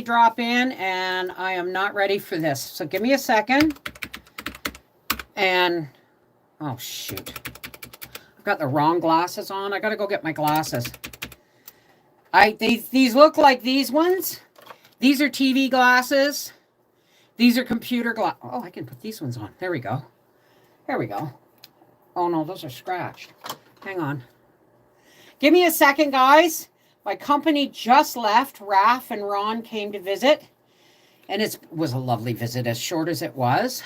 drop in and I am not ready for this. So give me a second. And, oh shoot. I've got the wrong glasses on. I got to go get my glasses. These look like these ones. These are TV glasses. These are computer glasses. Oh, I can put these ones on. There we go. There we go. Oh no, those are scratched. Hang on. Give me a second, guys. My company just left. Raph and Ron came to visit. And it was a lovely visit, as short as it was.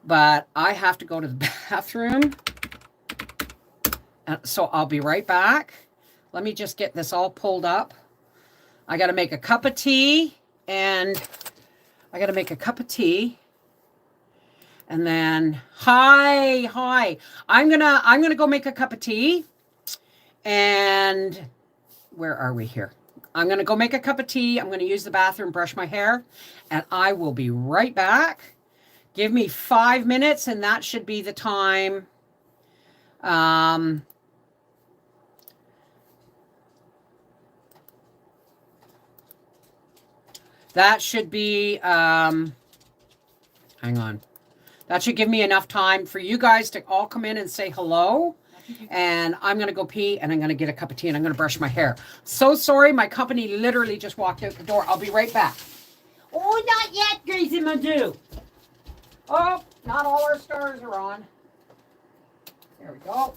But I have to go to the bathroom. So I'll be right back. Let me just get this all pulled up. I got to make a cup of tea. And I got to make a cup of tea. And then, hi. I'm gonna go make a cup of tea. And where are we here? I'm gonna go make a cup of tea. I'm gonna use the bathroom, brush my hair, and I will be right back. Give me 5 minutes, and that should be the time. That should be, hang on. That should give me enough time for you guys to all come in and say hello. And I'm going to go pee and I'm going to get a cup of tea and I'm going to brush my hair. So sorry. My company literally just walked out the door. I'll be right back. Oh, not yet, Gracie Madu. Oh, not all our stars are on. There we go.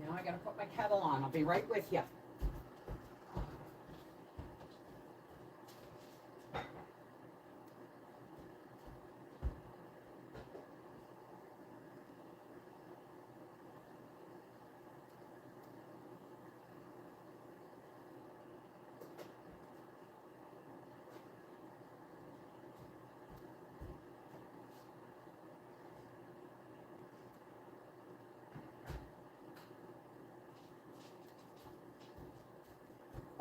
Now I got to put my kettle on. I'll be right with you.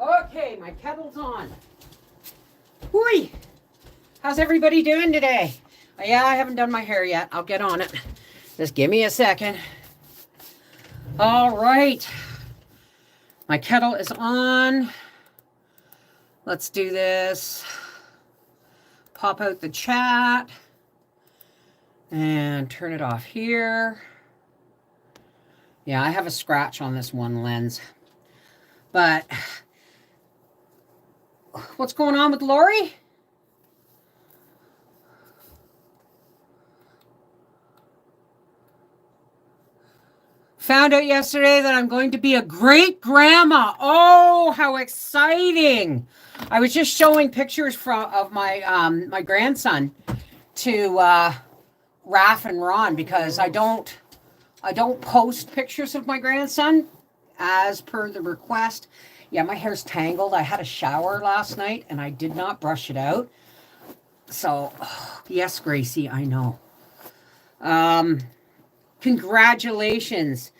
Okay, my kettle's on. Whee! How's everybody doing today? Yeah, I haven't done my hair yet. I'll get on it. Just give me a second. All right. My kettle is on. Let's do this. Pop out the chat. And turn it off here. Yeah, I have a scratch on this one lens. But what's going on with Lori? Found out yesterday that I'm going to be a great grandma. Oh, how exciting. I was just showing pictures of my my grandson to Raph and Ron because I don't post pictures of my grandson as per the request. Yeah, my hair's tangled. I had a shower last night and I did not brush it out. So, yes, Gracie, I know. Congratulations.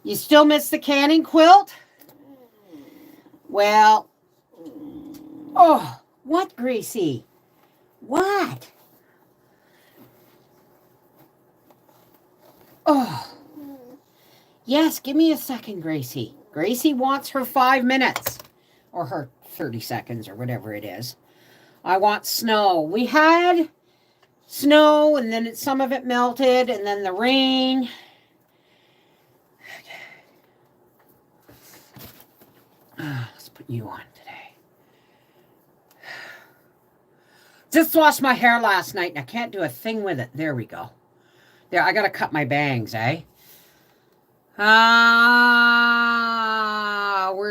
You still miss the canning quilt? Well, oh, what, Gracie? What? Oh. Yes, give me a second, Gracie. Gracie wants her 5 minutes. Or her 30 seconds or whatever it is. I want snow. We had snow and then some of it melted and then the rain. Let's put you on today. Just washed my hair last night and I can't do a thing with it. There we go. There, I got to cut my bangs, eh?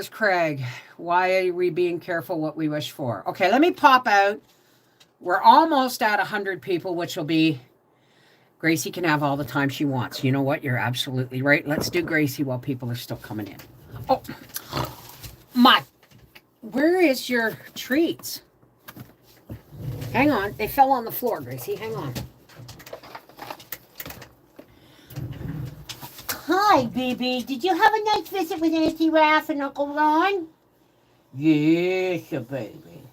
Where's Craig? Why are we being careful what we wish for? Okay, let me pop out. We're almost at 100 people, which will be... Gracie can have all the time she wants. You know what? You're absolutely right. Let's do Gracie while people are still coming in. Oh, my... Where is your treats? Hang on. They fell on the floor, Gracie. Hang on. Hi, baby. Did you have a nice visit with Auntie Raph and Uncle Ron? Yes, baby.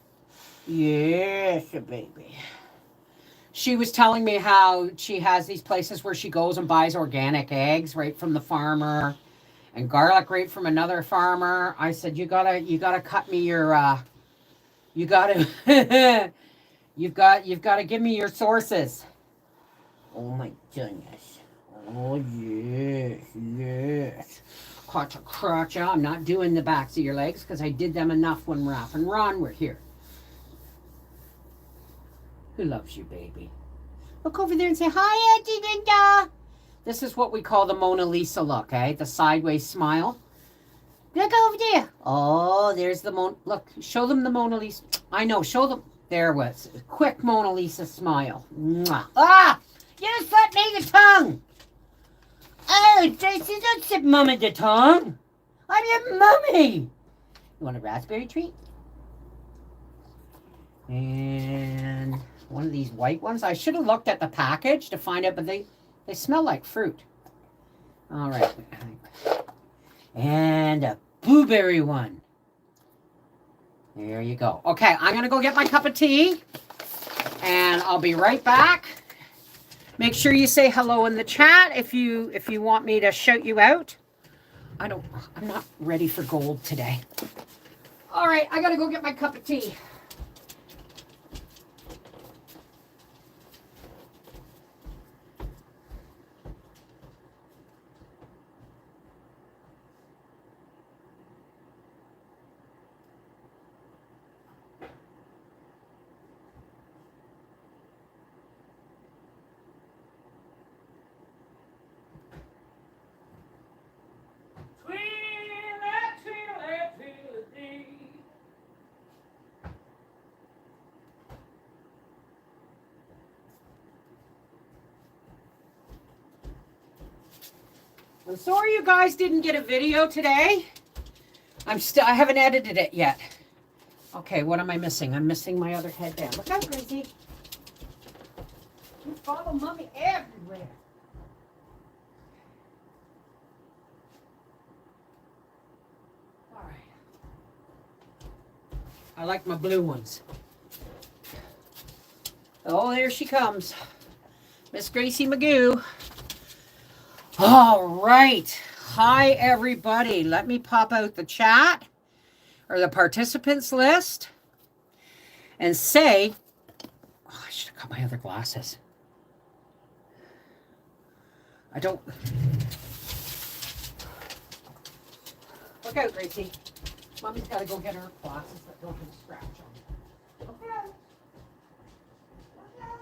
Yes, baby. She was telling me how she has these places where she goes and buys organic eggs right from the farmer and garlic right from another farmer. I said, you gotta cut me your, you've got to give me your sources. Oh my goodness. Oh yes, yes. Crotcha. I'm not doing the backs of your legs because I did them enough when Raph and Ron were here. Who loves you, baby? Look over there and say, hi, Auntie Linda. This is what we call the Mona Lisa look, eh? The sideways smile. Look over there. Oh, there's the Mona. Look, show them the Mona Lisa. I know, show them. There was a quick Mona Lisa smile. Mwah. Ah, you just let me the tongue. Oh, Tracy, don't sip Mama the tongue. I'm your mummy. You want a raspberry treat? And one of these white ones. I should have looked at the package to find out, but they smell like fruit. All right. And a blueberry one. There you go. Okay, I'm going to go get my cup of tea, and I'll be right back. Make sure you say hello in the chat if you want me to shout you out. I'm not ready for gold today. All right, I got to go get my cup of tea. I'm sorry you guys didn't get a video today. I haven't edited it yet. Okay, what am I missing? I'm missing my other headband. Look out, Gracie. You follow Mommy everywhere. All right. I like my blue ones. Oh, there she comes. Miss Gracie Magoo. All right. Hi, everybody. Let me pop out the chat or the participants list and say, oh, I should have got my other glasses. I don't. Look out, Gracie. Mommy's got to go get her glasses that don't have a scratch on them. Look out. Look out.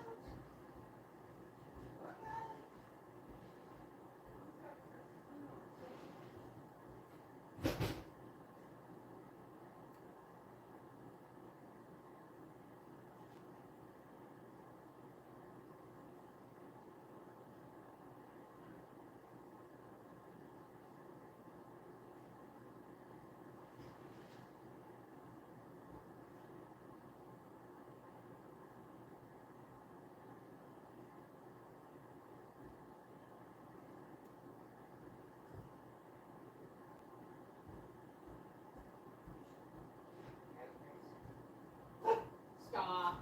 Stop.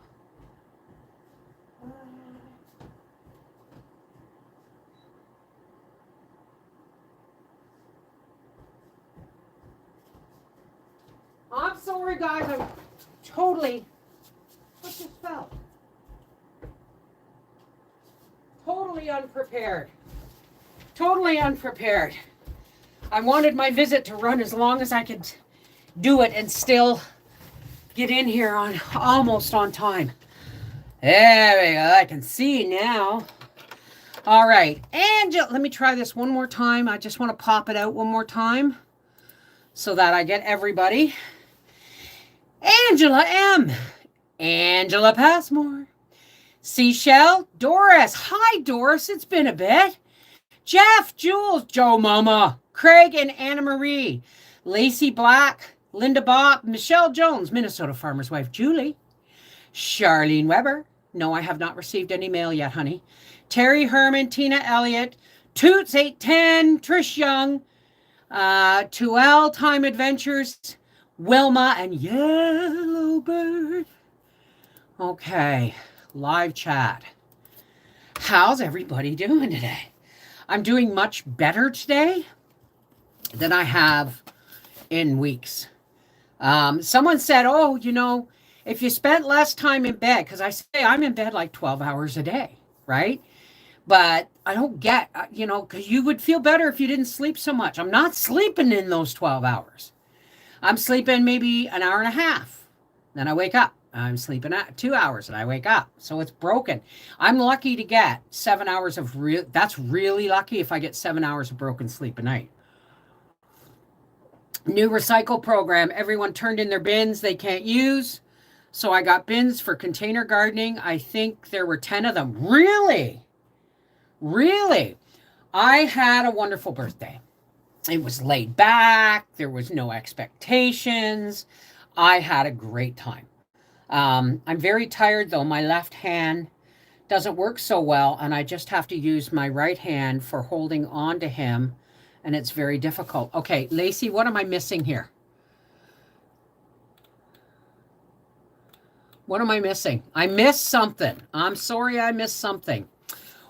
I'm sorry, guys. I'm totally. What just fell? Totally unprepared. Totally unprepared. I wanted my visit to run as long as I could do it and still get in here on almost on time. There we go. I can see now. All right. And let me try this one more time. I just want to pop it out one more time. so that I get everybody. Angela M. Angela Passmore. Seashell. Doris. Hi, Doris. It's been a bit. Jeff. Jules. Joe Mama. Craig and Anna Marie. Lacey Black. Linda Bob. Michelle Jones. Minnesota Farmer's Wife. Julie. Charlene Weber. No, I have not received any mail yet, honey. Terry Herman. Tina Elliott. Toots 810. Trish Young. 2L Time Adventures. Wilma and Yellowbird. Okay, live chat. How's everybody doing today? I'm doing much better today than I have in weeks. Someone said, oh, you know, if you spent less time in bed, because I say I'm in bed like 12 hours a day, right? But I don't get, you know, because you would feel better if you didn't sleep so much. I'm not sleeping in those 12 hours. I'm sleeping maybe an hour and a half. Then I wake up. I'm sleeping 2 hours and I wake up. So it's broken. I'm lucky to get 7 hours of that's really lucky if I get 7 hours of broken sleep a night. New recycle program. Everyone turned in their bins they can't use. So I got bins for container gardening. I think there were 10 of them. Really? Really? I had a wonderful birthday. It was laid back. There was no expectations. I had a great time. I'm very tired though. My left hand doesn't work so well and I just have to use my right hand for holding on to him and it's very difficult. Okay, Lacey, what am I missing here? What am I missing? I missed something. I'm sorry I missed something.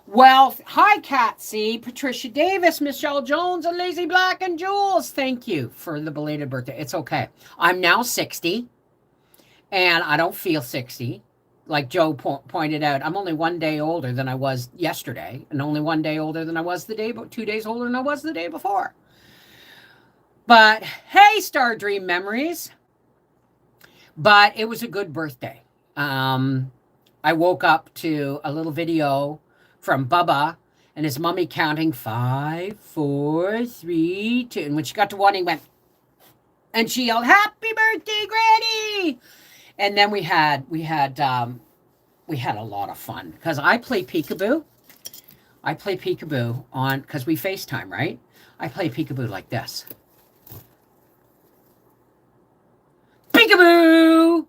Well, hi, Catsy, Patricia Davis, Michelle Jones, and Lazy Black, and Jules. Thank you for the belated birthday. It's okay. I'm now 60, and I don't feel 60. Like Joe pointed out, I'm only 1 day older than I was yesterday, and only 1 day older than I was 2 days older than I was the day before. But, hey, Star Dream Memories. But it was a good birthday. I woke up to a little video from Bubba and his mummy counting 5, 4, 3, 2. And when she got to 1, he went, and she yelled, "Happy birthday, Granny!" And then we had a lot of fun because I play peekaboo. I play peekaboo on, because we FaceTime, right? I play peekaboo like this. Peekaboo!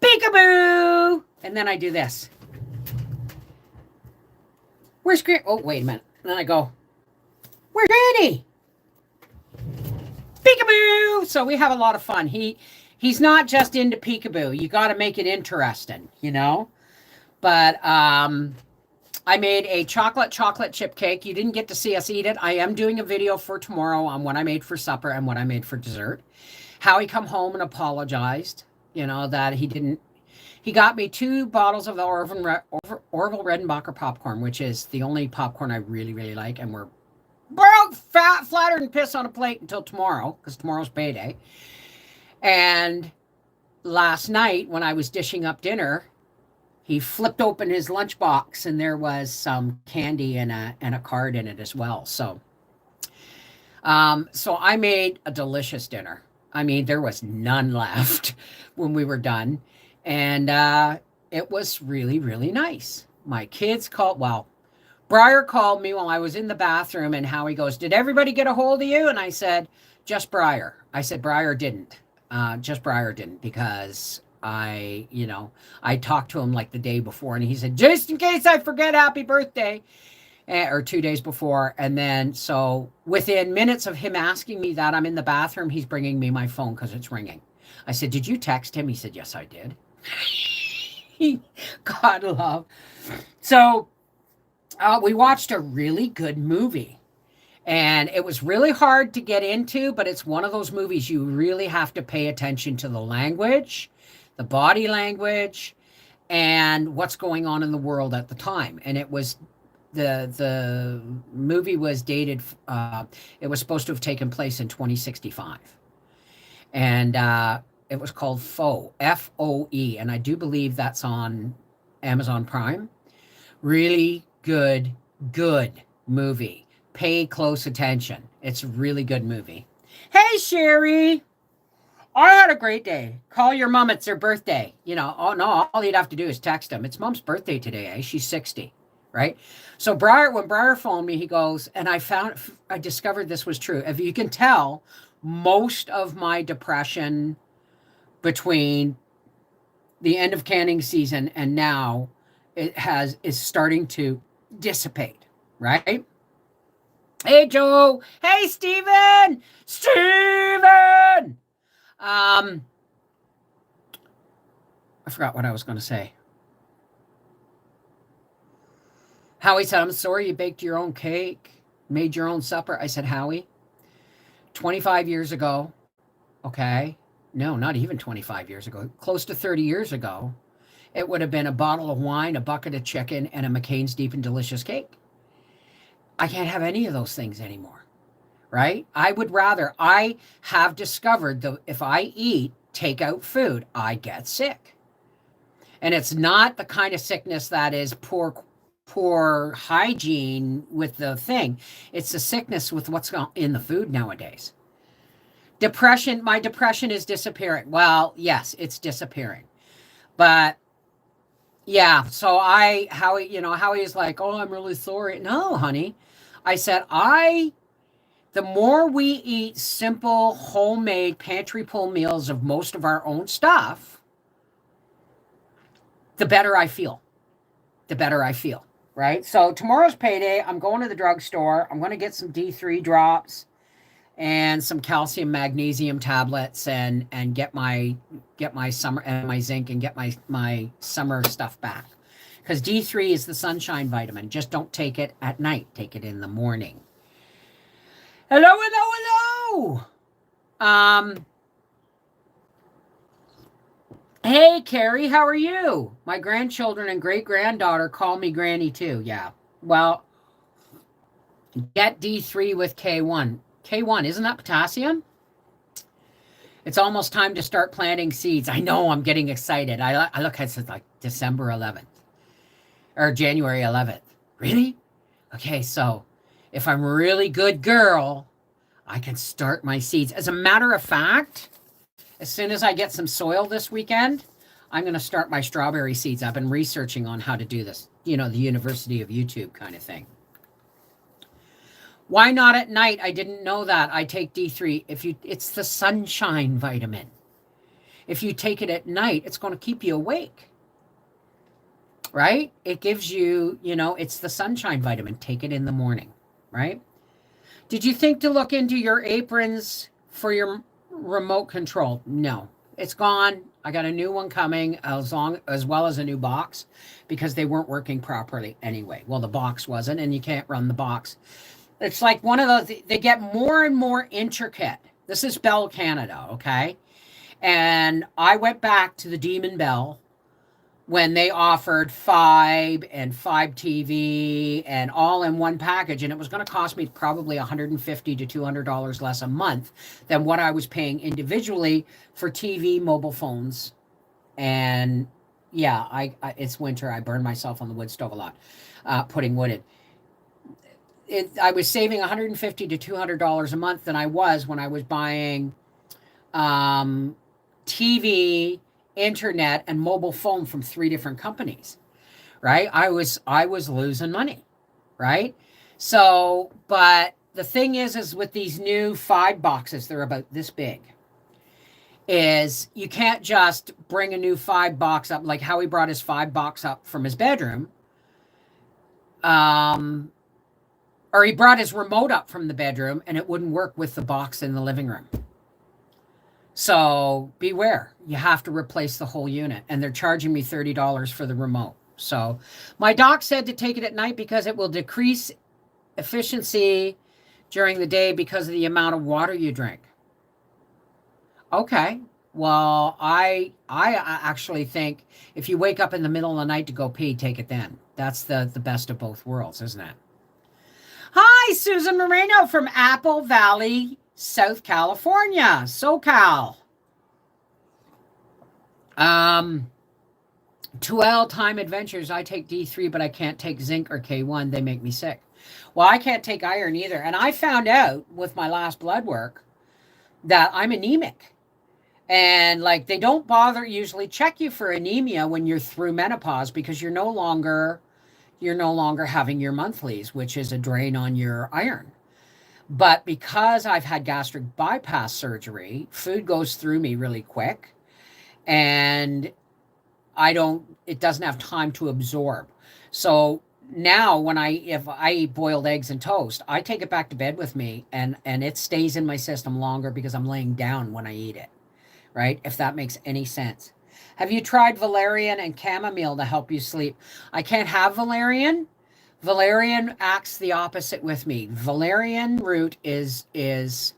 Peekaboo! And then I do this. Where's Granny? Oh, wait a minute. And then I go, where's Granny? Peekaboo! So we have a lot of fun. He's not just into peekaboo. You got to make it interesting, you know? But I made a chocolate chip cake. You didn't get to see us eat it. I am doing a video for tomorrow on what I made for supper and what I made for dessert. Howie come home and apologized, you know, that he didn't. He got me 2 bottles of the Orville Redenbacher popcorn, which is the only popcorn I really, really like. And we're broke, fat, flattered, and pissed on a plate until tomorrow, because tomorrow's payday. And last night, when I was dishing up dinner, he flipped open his lunchbox, and there was some candy and a card in it as well. So I made a delicious dinner. I mean, there was none left when we were done. And it was really, really nice. My kids Briar called me while I was in the bathroom, and Howie goes, "Did everybody get a hold of you?" And I said, "Just Briar." I said, "Briar didn't. Just Briar didn't," because I talked to him like the day before, and he said, "Just in case I forget, happy birthday," or 2 days before. And then, so within minutes of him asking me that, I'm in the bathroom, he's bringing me my phone because it's ringing. I said, "Did you text him?" He said, "Yes, I did." God love. So we watched a really good movie, and it was really hard to get into, but it's one of those movies you really have to pay attention to the language, the body language, and what's going on in the world at the time. And it was the movie was dated, it was supposed to have taken place in 2065. And it was called Foe, F-O-E, and I do believe that's on Amazon Prime. Really good movie. Pay close attention. It's a really good movie. Hey, Sherry. I had a great day. Call your mom. It's her birthday. You know, oh no, all you'd have to do is text him. It's mom's birthday today, eh? She's 60, right? So when Briar phoned me, he goes, and I discovered this was true. If you can tell, most of my depression between the end of canning season and now is starting to dissipate, right? Hey, Joe. Hey, Steven. Steven. I forgot what I was going to say. Howie said, I'm sorry you baked your own cake, made your own supper. I said, Howie, 25 years ago, okay, no, not even 25 years ago, close to 30 years ago, it would have been a bottle of wine, a bucket of chicken, and a McCain's Deep and Delicious cake. I can't have any of those things anymore, right? I have discovered that if I eat takeout food, I get sick. And it's not the kind of sickness that is poor hygiene with the thing. It's a sickness with what's in the food nowadays. My depression is disappearing. Well, yes, it's disappearing. But yeah, so Howie's like, oh, I'm really sorry. No, honey. I said, the more we eat simple, homemade pantry pull meals of most of our own stuff, the better I feel. The better I feel, right? So tomorrow's payday. I'm going to the drugstore. I'm going to get some D3 drops and some calcium magnesium tablets and get my summer and my zinc and get my summer stuff back. Because D3 is the sunshine vitamin. Just don't take it at night. Take it in the morning. Hello. Hey, Carrie, how are you? My grandchildren and great-granddaughter call me Granny too. Yeah. Well, get D3 with K1. K1, isn't that potassium? It's almost time to start planting seeds. I know, I'm getting excited. I look at it like December 11th or January 11th. Really? Okay, so if I'm a really good girl, I can start my seeds. As a matter of fact, as soon as I get some soil this weekend, I'm going to start my strawberry seeds. I've been researching on how to do this, the University of YouTube kind of thing. Why not at night? I didn't know that. I take D3. It's the sunshine vitamin. If you take it at night, it's going to keep you awake. Right? It gives you, it's the sunshine vitamin. Take it in the morning, right? Did you think to look into your aprons for your remote control? No, it's gone. I got a new one coming as well as a new box because they weren't working properly anyway. Well, the box wasn't, and you can't run the box. It's like one of those, they get more and more intricate. This is Bell Canada, okay? And I went back to the Demon Bell when they offered Fibe and Fibe TV and all in one package, and it was going to cost me probably $150 to $200 less a month than what I was paying individually for TV, mobile phones, and yeah, it's winter. I burn myself on the wood stove a lot, putting wood in. I was saving $150 to $200 a month than I was when I was buying TV, internet, and mobile phone from 3 different companies, right? I was losing money, right? So, but the thing is with these new Fibe boxes, they're about this big, is you can't just bring a new Fibe box up like how he brought his Fibe box up from his bedroom. Or he brought his remote up from the bedroom and it wouldn't work with the box in the living room. So beware, you have to replace the whole unit, and they're charging me $30 for the remote. So my doc said to take it at night because it will decrease efficiency during the day because of the amount of water you drink. Okay, well, I actually think if you wake up in the middle of the night to go pee, take it then. That's the best of both worlds, isn't it? Hi, Susan Moreno from Apple Valley, South California, SoCal. 2L Time Adventures. I take D3, but I can't take zinc or K1. They make me sick. Well, I can't take iron either. And I found out with my last blood work that I'm anemic. And like, they don't bother usually check you for anemia when you're through menopause, because you're no longer having your monthlies, which is a drain on your iron. But because I've had gastric bypass surgery, food goes through me really quick, and it doesn't have time to absorb. So now if I eat boiled eggs and toast, I take it back to bed with me, and it stays in my system longer because I'm laying down when I eat it, right? If that makes any sense. Have you tried valerian and chamomile to help you sleep? I can't have valerian. Valerian acts the opposite with me. Valerian root is nature's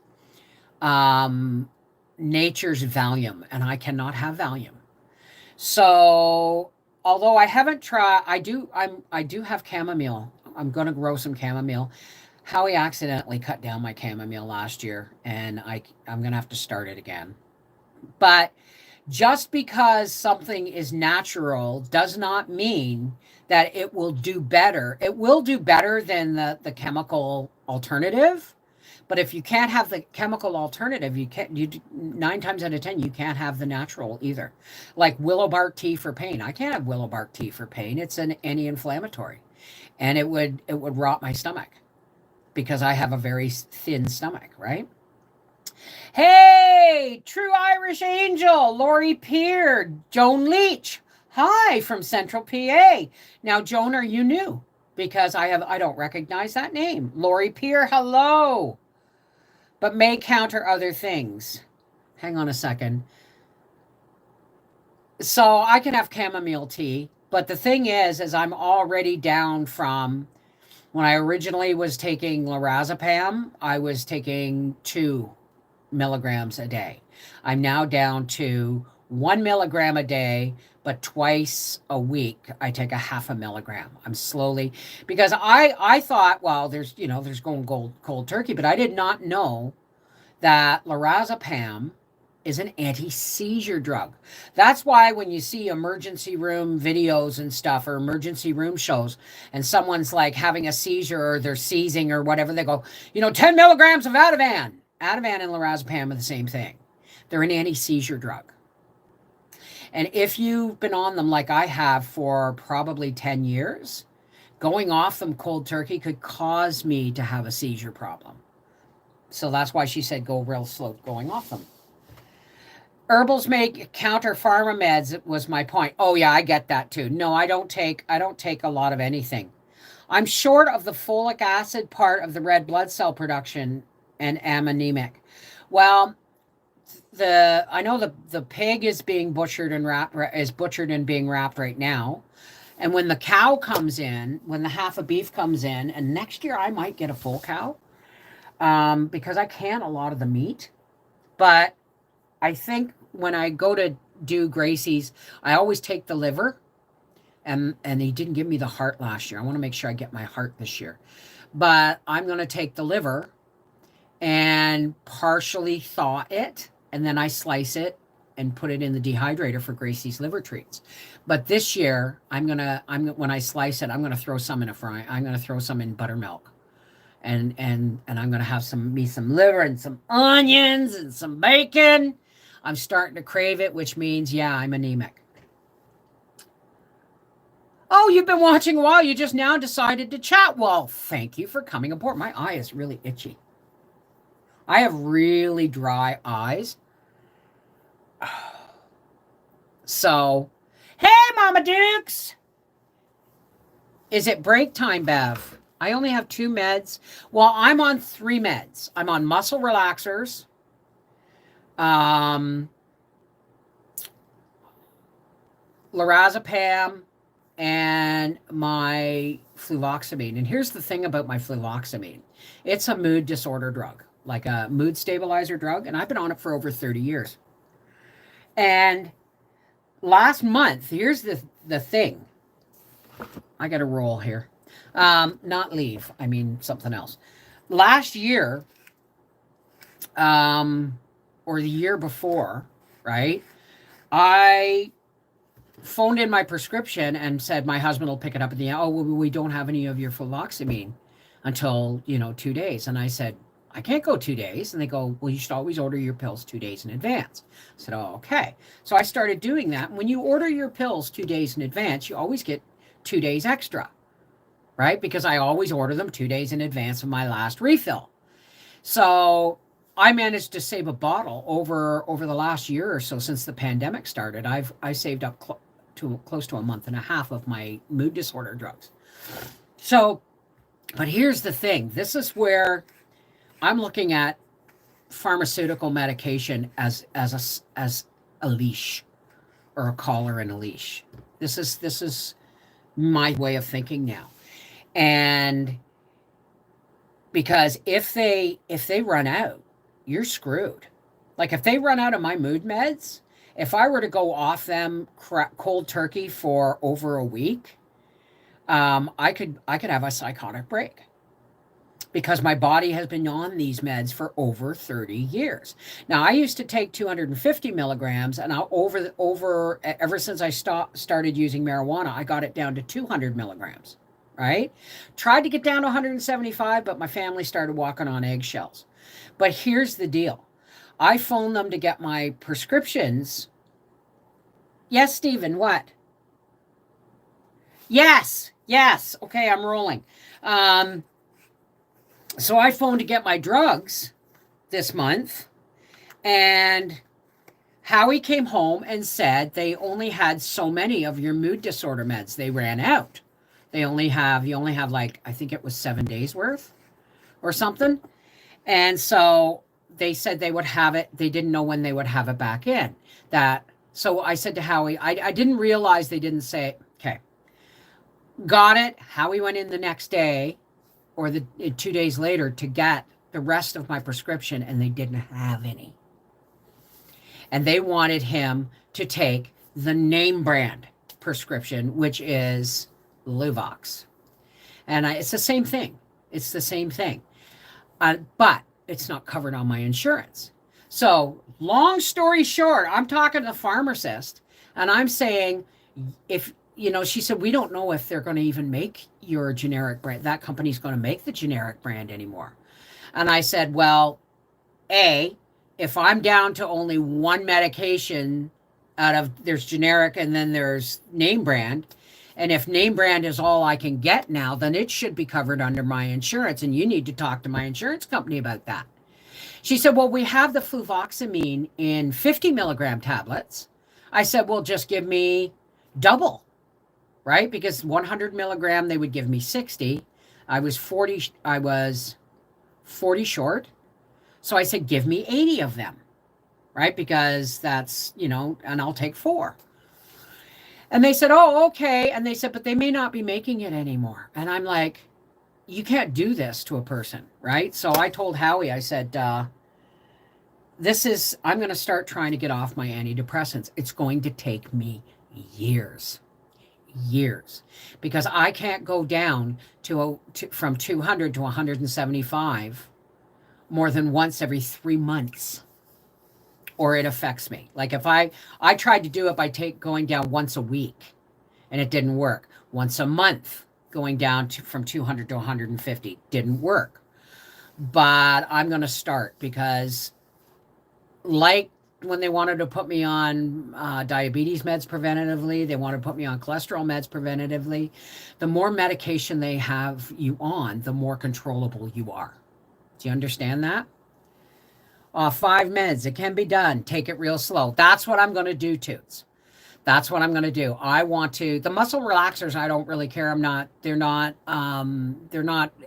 Valium, and I cannot have Valium. So, although I haven't tried, I do have chamomile. I'm going to grow some chamomile. Howie accidentally cut down my chamomile last year, and I'm going to have to start it again. But just because something is natural does not mean that it will do better. It will do better than the chemical alternative. But if you can't have the chemical alternative, you 9 times out of 10, you can't have the natural either. Like willow bark tea for pain. I can't have willow bark tea for pain. It's an anti-inflammatory, and it would rot my stomach because I have a very thin stomach, right? Hey, True Irish Angel, Lori Peer, Joan Leach. Hi from Central PA. Now, Joan, are you new? Because I don't recognize that name. Lori Peer, hello. But may counter other things. Hang on a second. So I can have chamomile tea, but the thing is I'm already down from when I originally was taking lorazepam, I was taking 2 milligrams a day. I'm now down to 1 milligram a day, but twice a week I take a 0.5 milligram. I'm slowly, because I thought, well, there's going cold turkey, but I did not know that lorazepam is an anti-seizure drug. That's why when you see emergency room videos and stuff, or emergency room shows, and someone's like having a seizure or they're seizing or whatever, they go, 10 milligrams of Ativan. Ativan and lorazepam are the same thing. They're an anti-seizure drug. And if you've been on them like I have for probably 10 years, going off them cold turkey could cause me to have a seizure problem. So that's why she said go real slow going off them. Herbals make counter pharma meds was my point. Oh yeah, I get that too. No, I don't take a lot of anything. I'm short of the folic acid part of the red blood cell production and am anemic. Well, I know the pig is being butchered and being wrapped right now. And when the cow comes in, when the half a beef comes in, and next year I might get a full cow, because I can a lot of the meat. But I think when I go to do Gracie's, I always take the liver, and he didn't give me the heart last year. I want to make sure I get my heart this year. But I'm going to take the liver and partially thaw it, and then I slice it and put it in the dehydrator for Gracie's liver treats. But this year, when I slice it, I'm gonna throw some in a fry. I'm gonna throw some in buttermilk, and I'm gonna have some liver and some onions and some bacon. I'm starting to crave it, which means, yeah, I'm anemic. Oh, you've been watching a while. You just now decided to chat. Well, thank you for coming aboard. My eye is really itchy. I have really dry eyes. So, hey, Mama Dukes. Is it break time, Bev? I only have 2 meds. Well, I'm on 3 meds. I'm on muscle relaxers, lorazepam, and my fluvoxamine. And here's the thing about my fluvoxamine. It's a mood disorder drug, like a mood stabilizer drug, and I've been on it for over 30 years. And last month, here's the thing. I got to roll here. Not leave. I mean something else. Last year, or the year before, right? I phoned in my prescription and said my husband will pick it up at the end. Oh, well, we don't have any of your fluvoxamine until 2 days. And I said, I can't go 2 days. And they go, well, you should always order your pills 2 days in advance. I said, oh, okay. So I started doing that. When you order your pills 2 days in advance, you always get 2 days extra, right? Because I always order them 2 days in advance of my last refill. So I managed to save a bottle over the last year or so since the pandemic started. I saved up close to a month and a half of my mood disorder drugs. So, but here's the thing. This is where I'm looking at pharmaceutical medication as a leash, or a collar and a leash. This is my way of thinking now. And because if they run out, you're screwed. Like if they run out of my mood meds, if I were to go off them cold turkey for over a week, I could have a psychotic break, because my body has been on these meds for over 30 years. Now, I used to take 250 milligrams, and ever since I started using marijuana, I got it down to 200 milligrams, right? Tried to get down to 175, but my family started walking on eggshells. But here's the deal. I phoned them to get my prescriptions. Yes, Stephen, what? Yes. Okay, I'm rolling. So I phoned to get my drugs this month, and Howie came home and said they only had so many of your mood disorder meds. They ran out. You only have like, I think it was 7 days worth or something. And so they said they would have it. They didn't know when they would have it back in. So I said to Howie, I didn't realize they didn't say, okay, got it. Howie went in the next day or 2 days later to get the rest of my prescription, and they didn't have any. And they wanted him to take the name brand prescription, which is Luvox. And it's the same thing. It's the same thing. But it's not covered on my insurance. So long story short, I'm talking to the pharmacist, and I'm saying, she said, we don't know if they're going to even make your generic brand. That company's going to make the generic brand anymore. And I said, well, if I'm down to only one medication there's generic and then there's name brand, and if name brand is all I can get now, then it should be covered under my insurance, and you need to talk to my insurance company about that. She said, well, we have the fluvoxamine in 50 milligram tablets. I said, well, just give me double, right? Because 100 milligram, they would give me 60. I was 40 short. So I said, give me 80 of them, right? Because that's, and I'll take 4. And they said, oh, okay. And they said, but they may not be making it anymore. And I'm like, you can't do this to a person, right? So I told Howie, I said, I'm going to start trying to get off my antidepressants. It's going to take me years, because I can't go down from 200 to 175 more than once every 3 months, or it affects me. Like if I tried to do it by going down once a week, and it didn't work. Once a month, going down from 200 to 150 didn't work. But I'm going to start, because like when they wanted to put me on diabetes meds preventatively, they want to put me on cholesterol meds preventatively, the more medication they have you on, the more controllable you are. Do you understand that? 5 meds, it can be done. Take it real slow. That's what I'm going to do, Toots. That's what I'm going to do. The muscle relaxers, I don't really care. They're not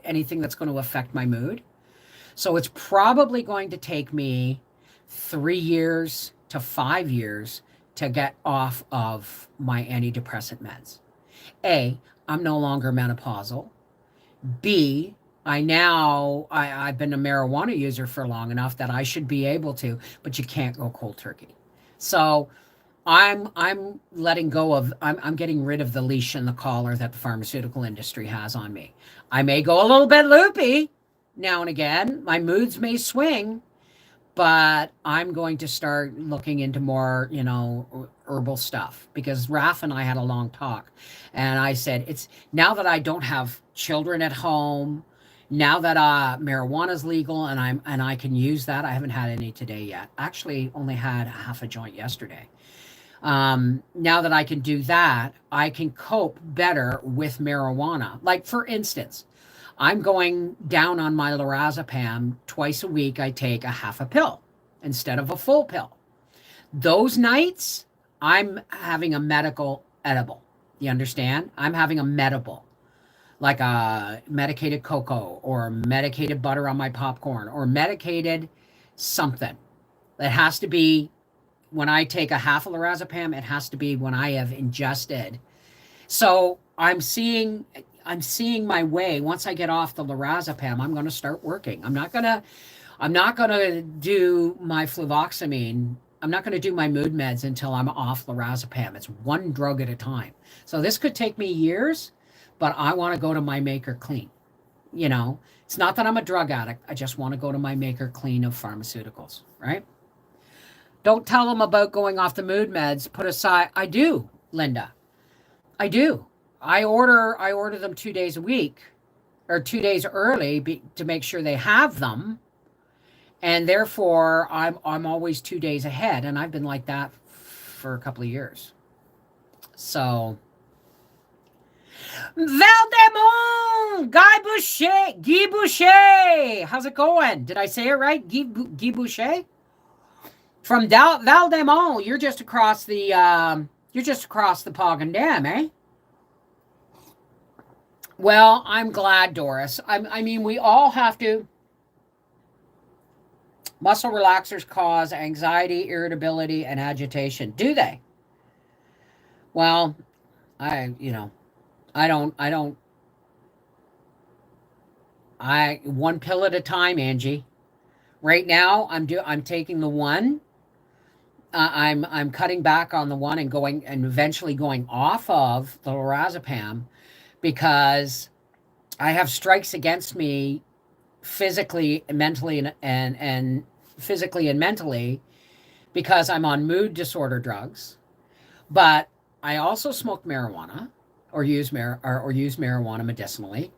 anything that's going to affect my mood. So it's probably going to take me 3 years to 5 years to get off of my antidepressant meds. I'm no longer menopausal. B, I've been a marijuana user for long enough that I should be able to, but you can't go cold turkey. So I'm letting go of, I'm getting rid of the leash and the collar that the pharmaceutical industry has on me. I may go a little bit loopy now and again. My moods may swing, but I'm going to start looking into more, herbal stuff, because Raph and I had a long talk, and I said, now that I don't have children at home, Now that marijuana is legal and I can use that, I haven't had any today yet. Actually, only had half a joint yesterday. Now that I can do that, I can cope better with marijuana. Like, for instance, I'm going down on my lorazepam twice a week. I take a half a pill instead of a full pill. Those nights, I'm having a medical edible. You understand? I'm having a medible, like a medicated cocoa or medicated butter on my popcorn or medicated something. It has to be, when I take a half of lorazepam, it has to be when I have ingested. So I'm seeing my way. Once I get off the lorazepam, I'm going to start working. I'm not going to do my fluvoxamine. I'm not going to do my mood meds until I'm off lorazepam. It's one drug at a time. So this could take me years, but I want to go to my maker clean. You know, it's not that I'm a drug addict. I just want to go to my maker clean of pharmaceuticals, right? Don't tell them about going off the mood meds. Put aside. I do, Linda. I do. I order them 2 days a week or 2 days early to make sure they have them. And therefore, I'm always 2 days ahead. And I've been like that for a couple of years. So, Valdemont, Guy Boucher. How's it going? Did I say it right? Guy Boucher? From Valdemont, you're just across the Poggin Dam, eh? Well, I'm glad, Doris. I mean, we all have to. Muscle relaxers cause anxiety, irritability, and agitation. Do they? Well, I one pill at a time, Angie. Right now, I'm taking the one. I'm cutting back on the one and eventually going off of the lorazepam because I have strikes against me physically, mentally, and physically and mentally because I'm on mood disorder drugs. But I also smoke marijuana or use marijuana medicinally.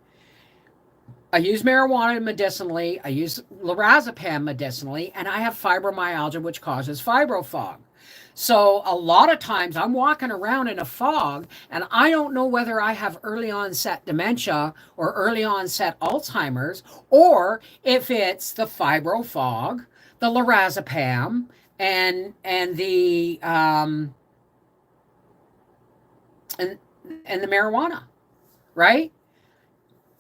I use marijuana medicinally, I use lorazepam medicinally, and I have fibromyalgia, which causes fibro fog. So a lot of times I'm walking around in a fog, and I don't know whether I have early onset dementia or early onset Alzheimer's, or if it's the fibro fog, the lorazepam, and the marijuana, right?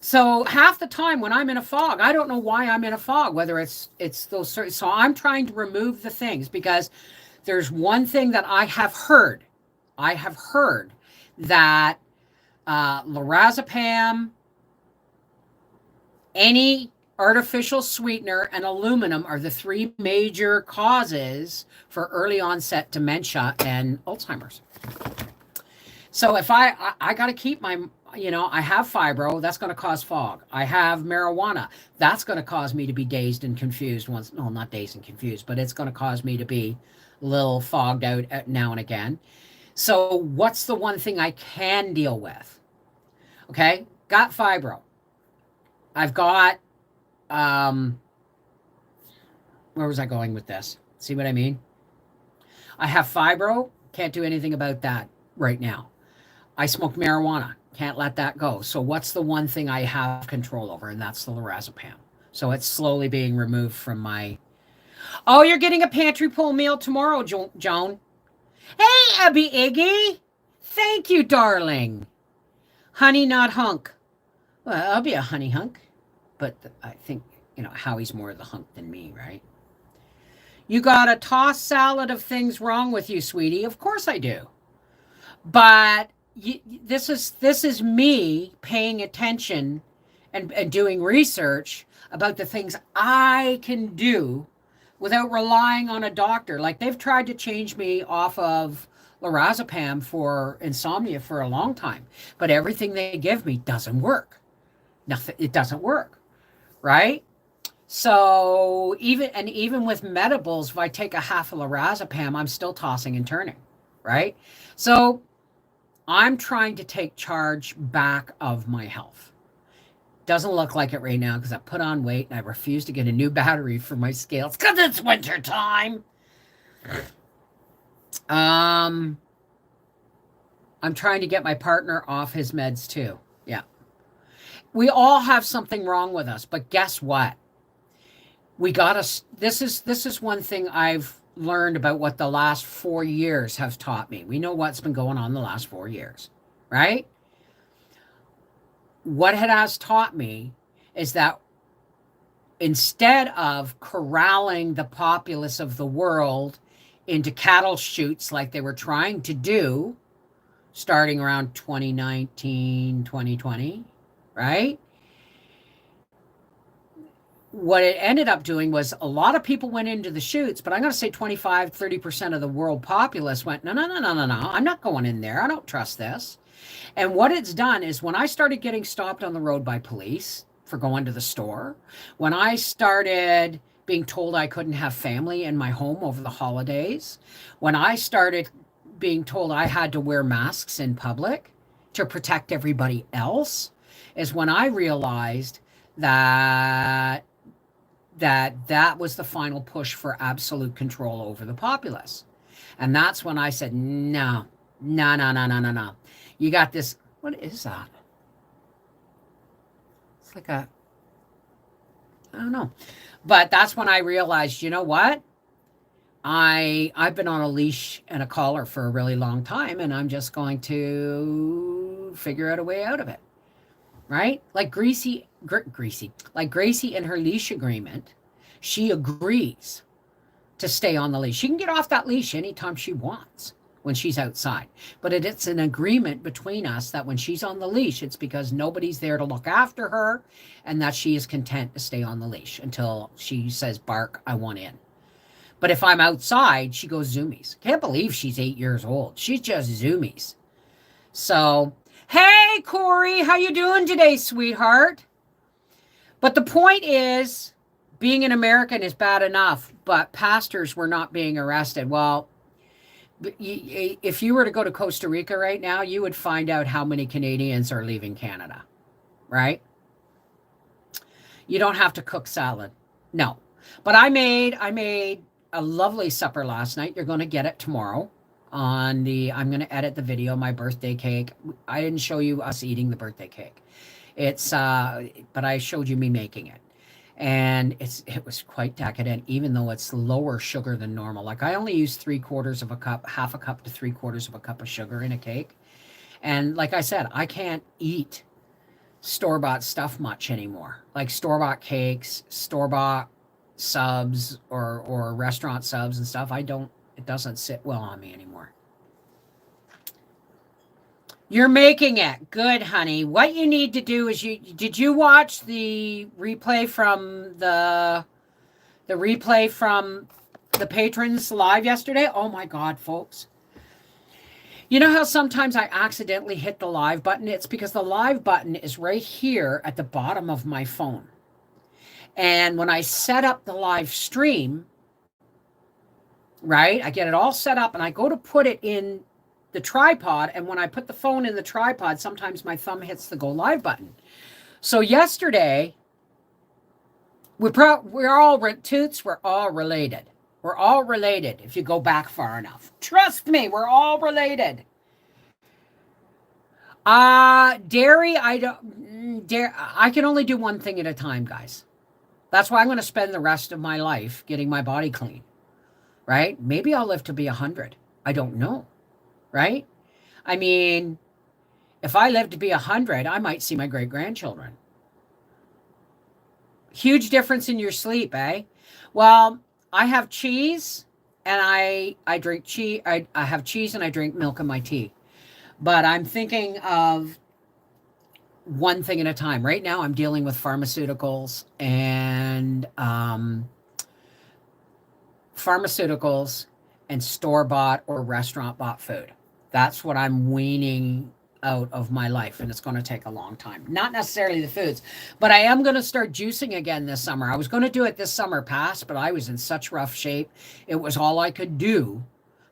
So half the time when I'm in a fog, I don't know why I'm in a fog, whether it's those certain. So I'm trying to remove the things because there's one thing that I have heard. I have heard that lorazepam, any artificial sweetener, and aluminum are the three major causes for early onset dementia and Alzheimer's. So if I got to keep my, I have fibro, that's going to cause fog. I have marijuana, that's going to cause me to be dazed and confused not dazed and confused, but it's going to cause me to be a little fogged out now and again. So what's the one thing I can deal with? Okay, got fibro. I've got, where was I going with this? See what I mean? I have fibro, can't do anything about that right now. I smoke marijuana, can't let that go. So what's the one thing I have control over? And that's the lorazepam. So it's slowly being removed from my... Oh, you're getting a pantry pull meal tomorrow, Joan. Hey, Abby Iggy. Thank you, darling. Honey, not hunk. Well, I'll be a honey hunk. But I think, Howie's more the hunk than me, right? You got a tossed salad of things wrong with you, sweetie. Of course I do. But this is me paying attention and doing research about the things I can do without relying on a doctor. Like, they've tried to change me off of lorazepam for insomnia for a long time, but everything they give me doesn't work. Nothing, it doesn't work, right? So even with medibles, if I take a half of lorazepam, I'm still tossing and turning, right? So I'm trying to take charge back of my health. Doesn't look like it right now because I put on weight and I refuse to get a new battery for my scales because it's winter time. I'm trying to get my partner off his meds too. Yeah. We all have something wrong with us, but guess what? This is one thing I've learned about what the last 4 years have taught me. We know what's been going on the last 4 years, right? What it has taught me is that instead of corralling the populace of the world into cattle chutes like they were trying to do starting around 2019, 2020, right? What it ended up doing was a lot of people went into the chutes, but I'm going to say 25, 30% of the world populace went, no, I'm not going in there. I don't trust this. And what it's done is when I started getting stopped on the road by police for going to the store, when I started being told I couldn't have family in my home over the holidays, when I started being told I had to wear masks in public to protect everybody else, is when I realized that was the final push for absolute control over the populace. And that's when I said, no. You got this. What is that? It's like I don't know. But that's when I realized, you know what? I've been on a leash and a collar for a really long time, and I'm just going to figure out a way out of it. Right? Like Gracie, like Gracie in her leash agreement, she agrees to stay on the leash. She can get off that leash anytime she wants when she's outside. But it's an agreement between us that when she's on the leash, it's because nobody's there to look after her and that she is content to stay on the leash until she says, bark, I want in. But if I'm outside, she goes zoomies. Can't believe she's 8 years old. She's just zoomies. So, hey, Corey, how you doing today, sweetheart? But the point is, being an American is bad enough, but pastors were not being arrested. Well, if you were to go to Costa Rica right now, you would find out how many Canadians are leaving Canada, right? You don't have to cook salad. No. But I made a lovely supper last night. You're going to get it tomorrow. I'm going to edit the video, my birthday cake. I didn't show you us eating the birthday cake. But I showed you me making it. And it was quite decadent, even though it's lower sugar than normal. Like I only use 3/4 of a cup, half a cup to 3/4 of a cup of sugar in a cake. And like I said, I can't eat store-bought stuff much anymore. Like store-bought cakes, store-bought subs or restaurant subs and stuff. It doesn't sit well on me anymore. You're making it. Good, honey. What you need to do is did you watch the replay from the patrons live yesterday? Oh my God, folks. You know how sometimes I accidentally hit the live button? It's because the live button is right here at the bottom of my phone. And when I set up the live stream, right, I get it all set up and I go to put it in the tripod, and when I put the phone in the tripod, sometimes my thumb hits the go live button. So yesterday, we're all related. We're all related if you go back far enough. Trust me, we're all related. Dairy, I can only do one thing at a time, guys. That's why I'm going to spend the rest of my life getting my body clean, right? Maybe I'll live to be 100. I don't know. Right? I mean, if I live to be 100, I might see my great-grandchildren. Huge difference in your sleep, eh? Well, I have cheese and I drink cheese. I have cheese and I drink milk in my tea. But I'm thinking of one thing at a time. Right now, I'm dealing with pharmaceuticals and store-bought or restaurant-bought food. That's what I'm weaning out of my life, and it's going to take a long time. Not necessarily the foods, but I am going to start juicing again this summer. I was going to do it this summer past, but I was in such rough shape. It was all I could do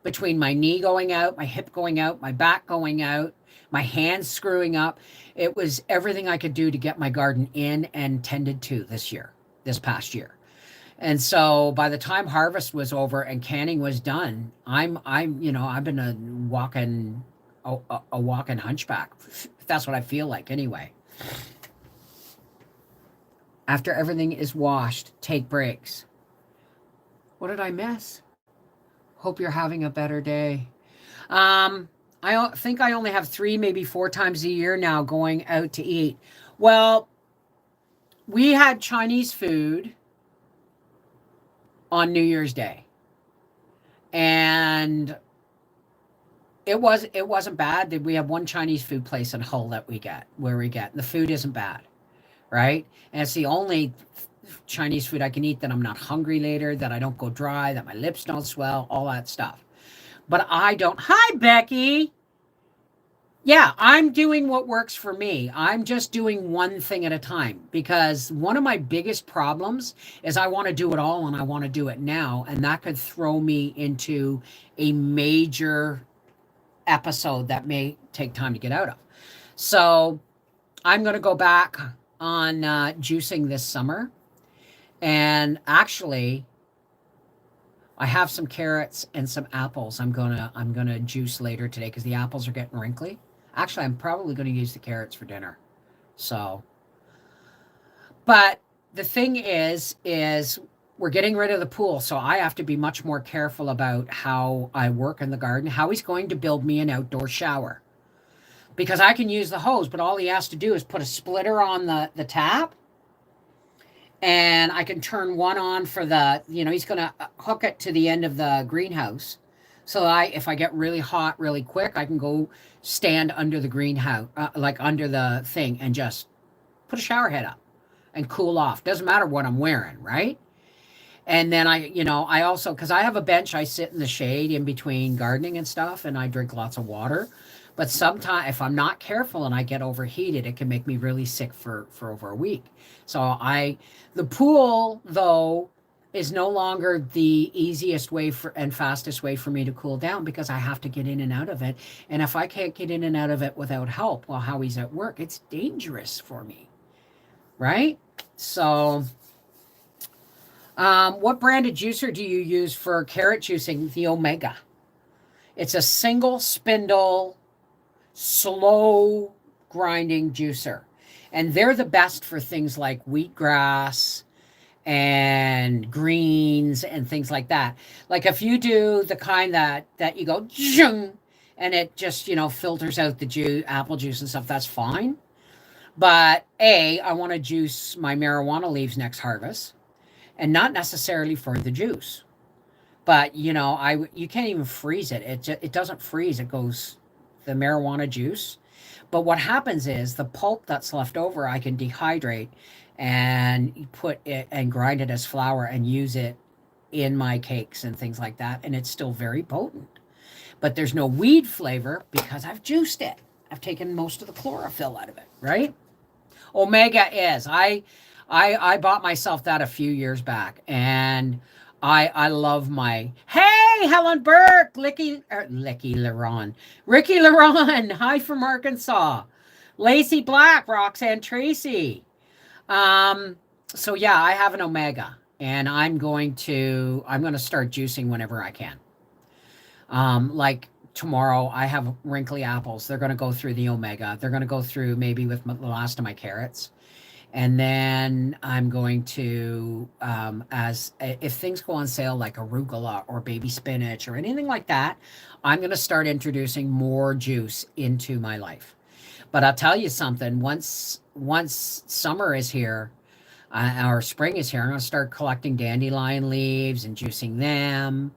between my knee going out, my hip going out, my back going out. my hands screwing up. It was everything I could do to get my garden in and tended to this past year. And so by the time harvest was over and canning was done, I've been a walking hunchback. That's what I feel like anyway. After everything is washed, take breaks. What did I miss? Hope you're having a better day. I think I only have 3, maybe 4 times a year now going out to eat. Well, we had Chinese food on New Year's Day. And it wasn't bad. We have one Chinese food place in Hull that we get. The food isn't bad, right? And it's the only Chinese food I can eat that I'm not hungry later, that I don't go dry, that my lips don't swell, all that stuff. But I don't. Hi, Becky. Yeah, I'm doing what works for me. I'm just doing one thing at a time, because one of my biggest problems is I want to do it all and I want to do it now. And that could throw me into a major episode that may take time to get out of. So I'm going to go back on juicing this summer. And actually, I have some carrots and some apples I'm gonna juice later today, because the apples are getting wrinkly. Actually, I'm probably going to use the carrots for dinner. So, but the thing is we're getting rid of the pool, so I have to be much more careful about how I work in the garden. Howie's going to build me an outdoor shower, because I can use the hose, but all he has to do is put a splitter on the tap, and I can turn one on for he's going to hook it to the end of the greenhouse. So if I get really hot really quick, I can go stand under the greenhouse, under the thing, and just put a shower head up and cool off. Doesn't matter what I'm wearing, right? And then I also, because I have a bench, I sit in the shade in between gardening and stuff, and I drink lots of water. But sometimes if I'm not careful and I get overheated, it can make me really sick for over a week. So the pool, though, is no longer the easiest way and fastest way for me to cool down, because I have to get in and out of it. And if I can't get in and out of it without help while Howie's at work, it's dangerous for me, right? So what brand of juicer do you use for carrot juicing? The Omega. It's a single spindle, slow grinding juicer. And they're the best for things like wheatgrass and greens and things like that. Like if you do the kind that you go zhung, and it just filters out the apple juice and stuff, that's fine. But I want to juice my marijuana leaves next harvest, and not necessarily for the juice. But you can't even freeze it. It doesn't freeze. It goes the marijuana juice. But what happens is the pulp that's left over, I can dehydrate and put it and grind it as flour and use it in my cakes and things like that. And it's still very potent. But there's no weed flavor because I've juiced it. I've taken most of the chlorophyll out of it, right? Omega is. I bought myself that a few years back, and I love my... Hey, Helen Burke, Ricky Laron. Hi from Arkansas. Lacey Black, Roxanne Tracy. So yeah, I have an Omega, and I'm going to start juicing whenever I can. Like tomorrow, I have wrinkly apples. They're going to go through the Omega. They're going to go through maybe with the last of my carrots. And then I'm going to, if things go on sale like arugula or baby spinach or anything like that, I'm going to start introducing more juice into my life. But I'll tell you something, once summer is here, or spring is here, I'm going to start collecting dandelion leaves and juicing them,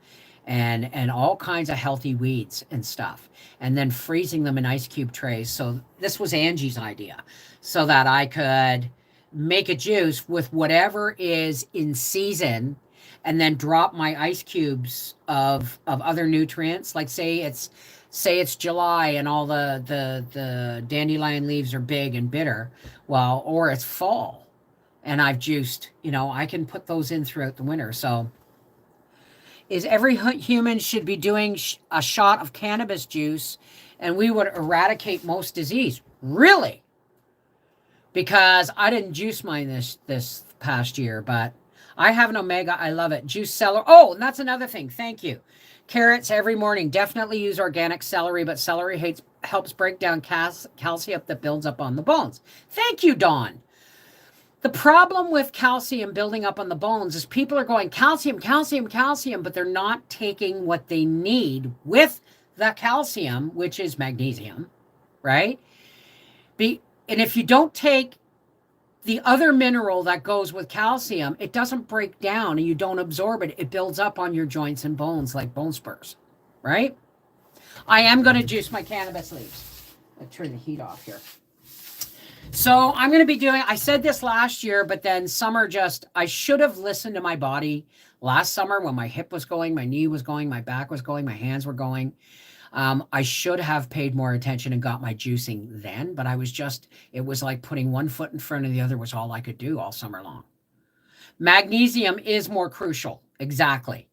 and all kinds of healthy weeds and stuff, and then freezing them in ice cube trays. So this was Angie's idea, so that I could make a juice with whatever is in season, and then drop my ice cubes of other nutrients. Like say it's July and all the dandelion leaves are big and bitter, or it's fall and I've juiced, I can put those in throughout the winter. So is every human should be doing a shot of cannabis juice and we would eradicate most disease. Really? Because I didn't juice mine this past year, but I have an omega. I love it. Juice celery. Oh, and that's another thing. Thank you. Carrots every morning. Definitely use organic celery, but celery helps break down calcium that builds up on the bones. Thank you, Dawn. The problem with calcium building up on the bones is people are going calcium, calcium, calcium, but they're not taking what they need with the calcium, which is magnesium, right? And if you don't take the other mineral that goes with calcium, it doesn't break down and you don't absorb it. It builds up on your joints and bones like bone spurs, right? I am going to juice my cannabis leaves. I'll turn the heat off here. So I'm going to be doing, I said this last year, but then summer I should have listened to my body last summer when my hip was going, my knee was going, my back was going, my hands were going. I should have paid more attention and got my juicing then, but it was like putting one foot in front of the other was all I could do all summer long. Magnesium is more crucial. Exactly.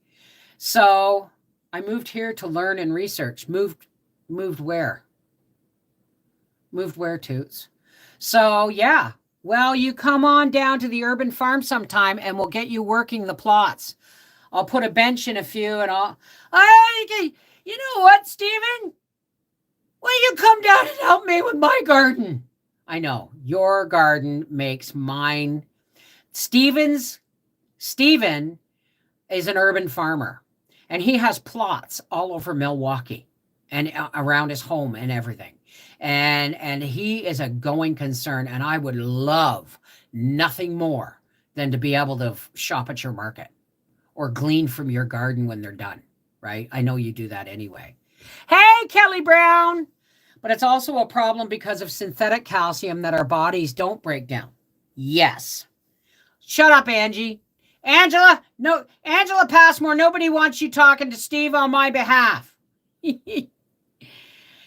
So I moved here to learn and research. Moved where? Moved where, Toots? So yeah, well, you come on down to the urban farm sometime and we'll get you working the plots. I'll put a bench in a few and you know what, Stephen? Will you come down and help me with my garden? I know, your garden makes mine. Stephen is an urban farmer, and he has plots all over Milwaukee and around his home and everything. And he is a going concern, and I would love nothing more than to be able to shop at your market or glean from your garden when they're done, right? I know you do that anyway. Hey, Kelly Brown! But it's also a problem because of synthetic calcium that our bodies don't break down. Yes. Shut up, Angie. Angela Passmore, nobody wants you talking to Steve on my behalf.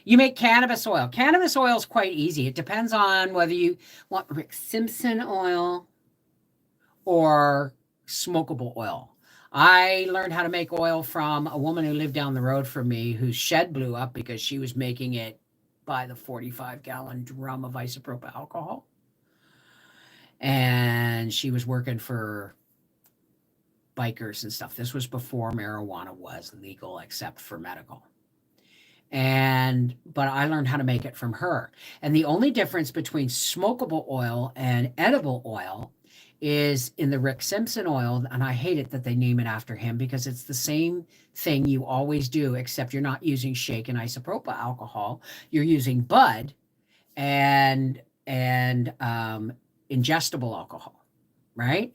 You make cannabis oil. Cannabis oil is quite easy. It depends on whether you want Rick Simpson oil or smokable oil. I learned how to make oil from a woman who lived down the road from me whose shed blew up because she was making it by the 45-gallon drum of isopropyl alcohol. And she was working for bikers and stuff. This was before marijuana was legal except for medical. But I learned how to make it from her. And the only difference between smokable oil and edible oil is in the Rick Simpson oil. And I hate it that they name it after him because it's the same thing you always do, except you're not using shaken isopropyl alcohol. You're using bud and ingestible alcohol, right?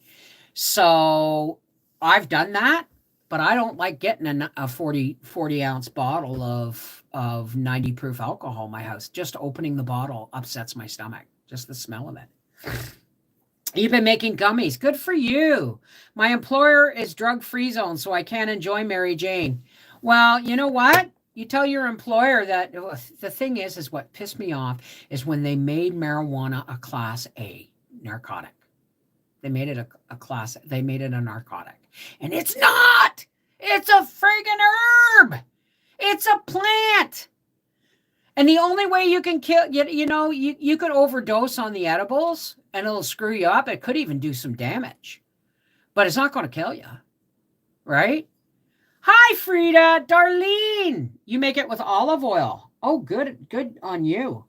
So I've done that, but I don't like getting a 40 ounce bottle of 90 proof alcohol in my house. Just opening the bottle upsets my stomach, just the smell of it. You've been making gummies. Good for you. My employer is drug-free zone, so I can't enjoy Mary Jane. Well, you know what? You tell your employer that the thing is what pissed me off is when they made marijuana a class A narcotic. They made it they made it a narcotic. And it's not. It's a friggin' herb. It's a plant. And the only way you can kill, you could overdose on the edibles and it'll screw you up. It could even do some damage, but it's not going to kill you, right? Hi, Frida. Darlene, you make it with olive oil. Oh, good on you.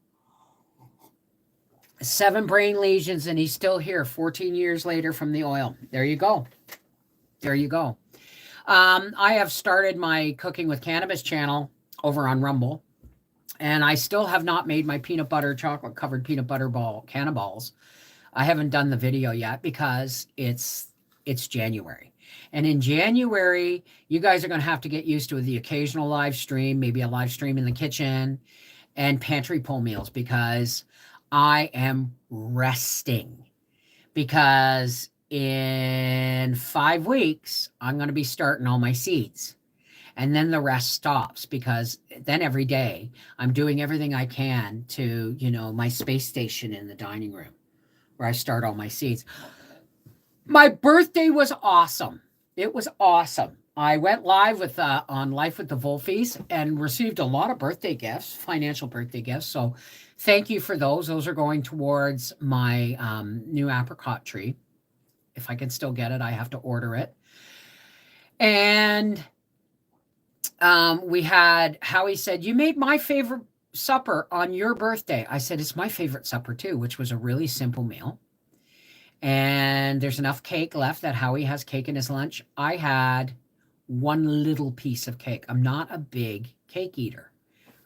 7 brain lesions and he's still here 14 years later from the oil. There you go. There you go. I have started my Cooking with Cannabis channel over on Rumble, and I still have not made my chocolate covered peanut butter cannonballs. I haven't done the video yet because it's January. And in January, you guys are going to have to get used to the occasional live stream, maybe a live stream in the kitchen and pantry pull meals because I am resting because in 5 weeks, I'm going to be starting all my seeds. And then the rest stops because then every day I'm doing everything I can to, my space station in the dining room where I start all my seeds. My birthday was awesome. It was awesome. I went live with on Life with the Wolfies and received a lot of birthday gifts, financial birthday gifts. So thank you for those. Those are going towards my new apricot tree. If I can still get it, I have to order it. And we had Howie said, "You made my favorite supper on your birthday." I said, "It's my favorite supper too," which was a really simple meal. And there's enough cake left that Howie has cake in his lunch. I had one little piece of cake. I'm not a big cake eater,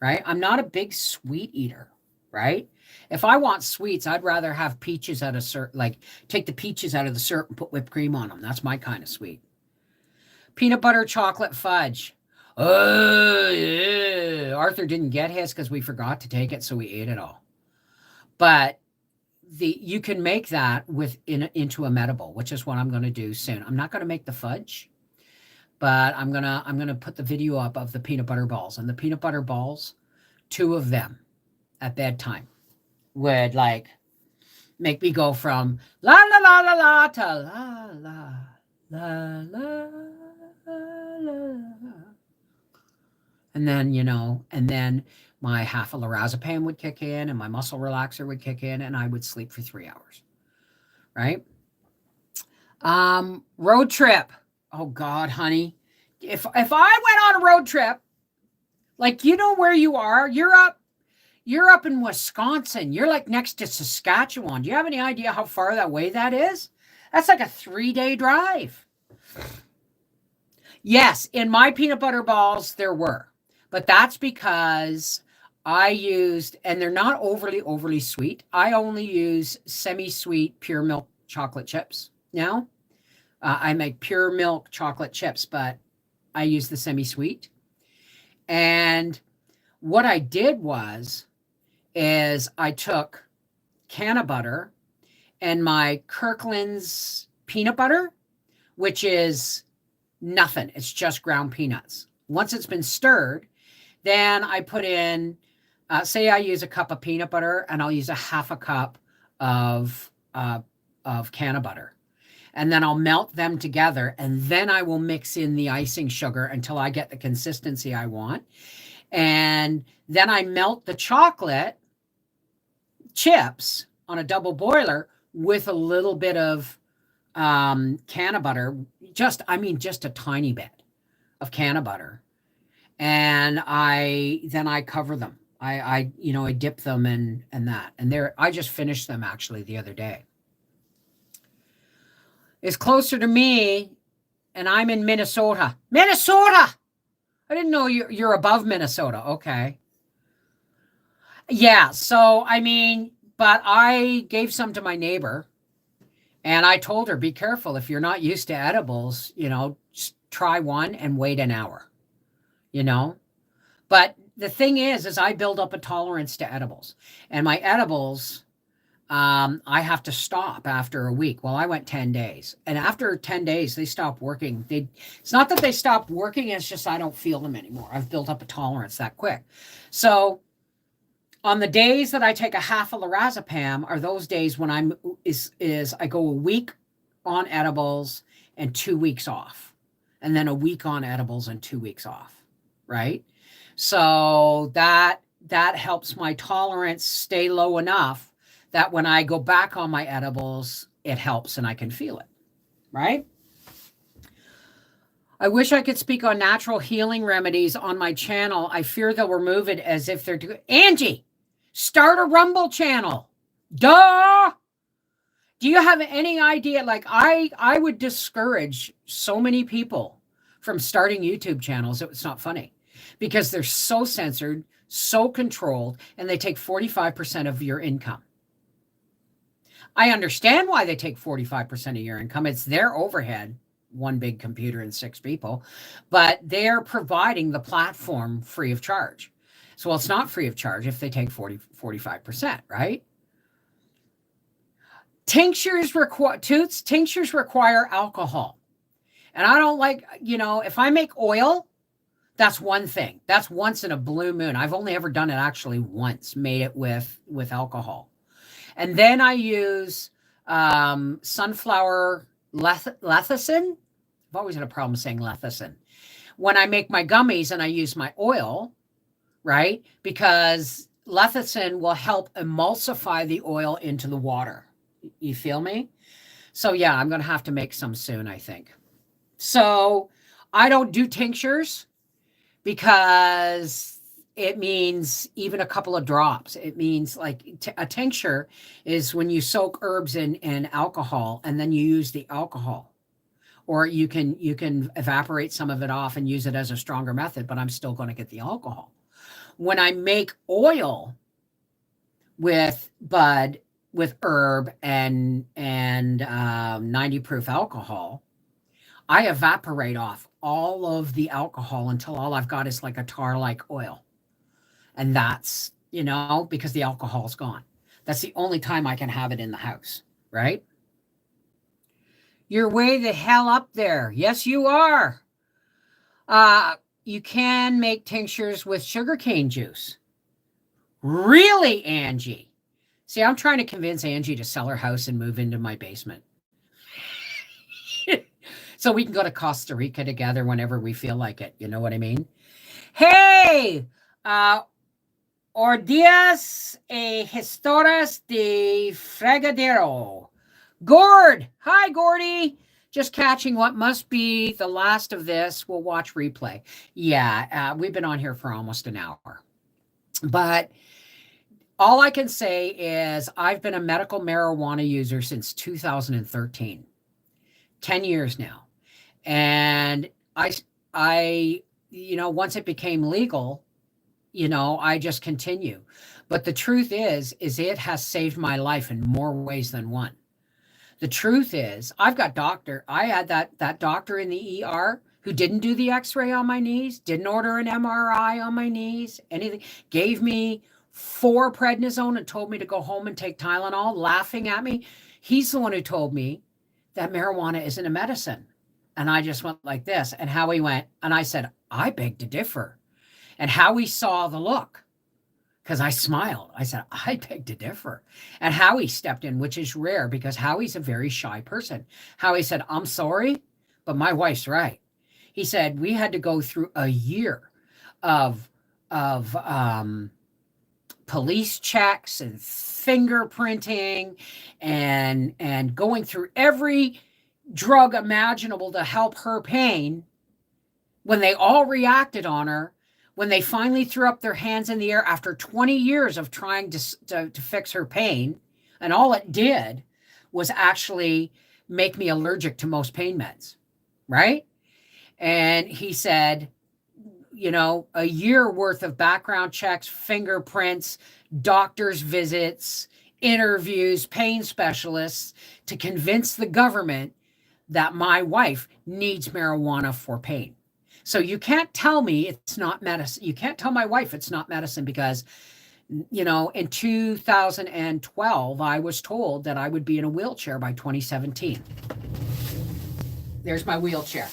right? I'm not a big sweet eater, right? If I want sweets, I'd rather have peaches out of syrup, like take the peaches out of the syrup and put whipped cream on them. That's my kind of sweet. Peanut butter chocolate fudge. Oh, yeah. Arthur didn't get his because we forgot to take it, so we ate it all. But you can make that into a medible, which is what I'm going to do soon. I'm not going to make the fudge, but I'm gonna put the video up of the peanut butter balls. And the peanut butter balls, 2 of them at bedtime would like make me go from la la la la la to la la la la la. And then, and then my half a lorazepam would kick in and my muscle relaxer would kick in and I would sleep for 3 hours. Right? Road trip. Oh God, honey. If I went on a road trip, like where you are, you're up in Wisconsin. You're like next to Saskatchewan. Do you have any idea how far away that is? That's like a 3-day drive. Yes, in my peanut butter balls, there were. But that's because I used, and they're not overly sweet. I only use semi-sweet pure milk chocolate chips now. I make pure milk chocolate chips, but I use the semi-sweet. And what I did is I took can of butter and my Kirkland's peanut butter, which is nothing. It's just ground peanuts. Once it's been stirred, then I put in, say I use a cup of peanut butter and I'll use a half a cup of can of butter. And then I'll melt them together and then I will mix in the icing sugar until I get the consistency I want. And then I melt the chocolate chips on a double boiler with a little bit of can of butter, just a tiny bit of can of butter. And then I cover them. I dip them and that. And I just finished them actually the other day. It's closer to me, and I'm in Minnesota. Minnesota! I didn't know you're above Minnesota. Okay. Yeah, so, but I gave some to my neighbor, and I told her, be careful. If you're not used to edibles, just try one and wait an hour, But the thing is I build up a tolerance to edibles. And my edibles, I have to stop after a week. Well, I went 10 days. And after 10 days, they stopped working. It's not that they stopped working. It's just I don't feel them anymore. I've built up a tolerance that quick. So on the days that I take a half a lorazepam are those days when I go a week on edibles and 2 weeks off. And then a week on edibles and 2 weeks off. Right? So that helps my tolerance stay low enough that when I go back on my edibles, it helps and I can feel it, right? I wish I could speak on natural healing remedies on my channel. I fear they'll remove it as if they're doing... Angie, start a Rumble channel. Duh! Do you have any idea? Like, I would discourage so many people from starting YouTube channels. It's not funny because they're so censored, so controlled, and they take 45% of your income. I understand why they take 45% of your income. It's their overhead, one big computer and 6 people, but they're providing the platform free of charge. So, well, it's not free of charge if they take 45%, right? Tinctures require alcohol. And I don't like, if I make oil, that's one thing. That's once in a blue moon. I've only ever done it actually once, made it with alcohol. And then I use sunflower lecithin, I've always had a problem saying lecithin. When I make my gummies and I use my oil, right? Because lecithin will help emulsify the oil into the water. You feel me? So yeah, I'm going to have to make some soon, I think. So I don't do tinctures because it means even a couple of drops. It means like a tincture is when you soak herbs in alcohol and then you use the alcohol. Or you can evaporate some of it off and use it as a stronger method, but I'm still going to get the alcohol. When I make oil with bud, with herb and 90 proof alcohol, I evaporate off all of the alcohol until all I've got is like a tar-like oil. And that's, because the alcohol's gone. That's the only time I can have it in the house, right? You're way the hell up there. Yes, you are. You can make tinctures with sugarcane juice. Really, Angie? See, I'm trying to convince Angie to sell her house and move into my basement. So we can go to Costa Rica together whenever we feel like it. You know what I mean? Hey, or días historias de fregadero. Gord. Hi, Gordy. Just catching what must be the last of this. We'll watch replay. Yeah, we've been on here for almost an hour. But all I can say is I've been a medical marijuana user since 2013. 10 years now. And I once it became legal, I just continue. But the truth is it has saved my life in more ways than one. The truth is I had that doctor in the ER who didn't do the x-ray on my knees, didn't order an MRI on my knees, anything, gave me 4 prednisone and told me to go home and take Tylenol, laughing at me. He's the one who told me that marijuana isn't a medicine. And I just went like this. And Howie went, and I said, I beg to differ. And Howie saw the look because I smiled. I said, I beg to differ. And Howie stepped in, which is rare because Howie's a very shy person. Howie said, I'm sorry, but my wife's right. He said, we had to go through a year of police checks and fingerprinting and going through every drug imaginable to help her pain. When they all reacted on her, when they finally threw up their hands in the air after 20 years of trying to fix her pain, and all it did was actually make me allergic to most pain meds, right? And he said, a year worth of background checks, fingerprints, doctor's visits, interviews, pain specialists to convince the government that my wife needs marijuana for pain. So you can't tell me it's not medicine. You can't tell my wife it's not medicine because, in 2012, I was told that I would be in a wheelchair by 2017. There's my wheelchair.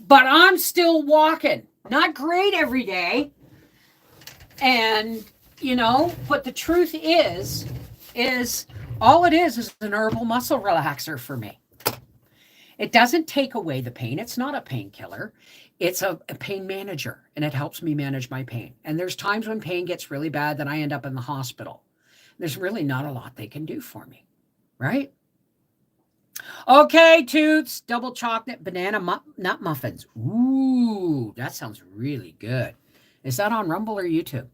But I'm still walking. Not great every day. And, but the truth is all it is an herbal muscle relaxer for me. It doesn't take away the pain. It's not a painkiller. It's a pain manager, and it helps me manage my pain. And there's times when pain gets really bad that I end up in the hospital. There's really not a lot they can do for me, right? Okay, Toots, double chocolate banana nut muffins. Ooh, that sounds really good. Is that on Rumble or YouTube?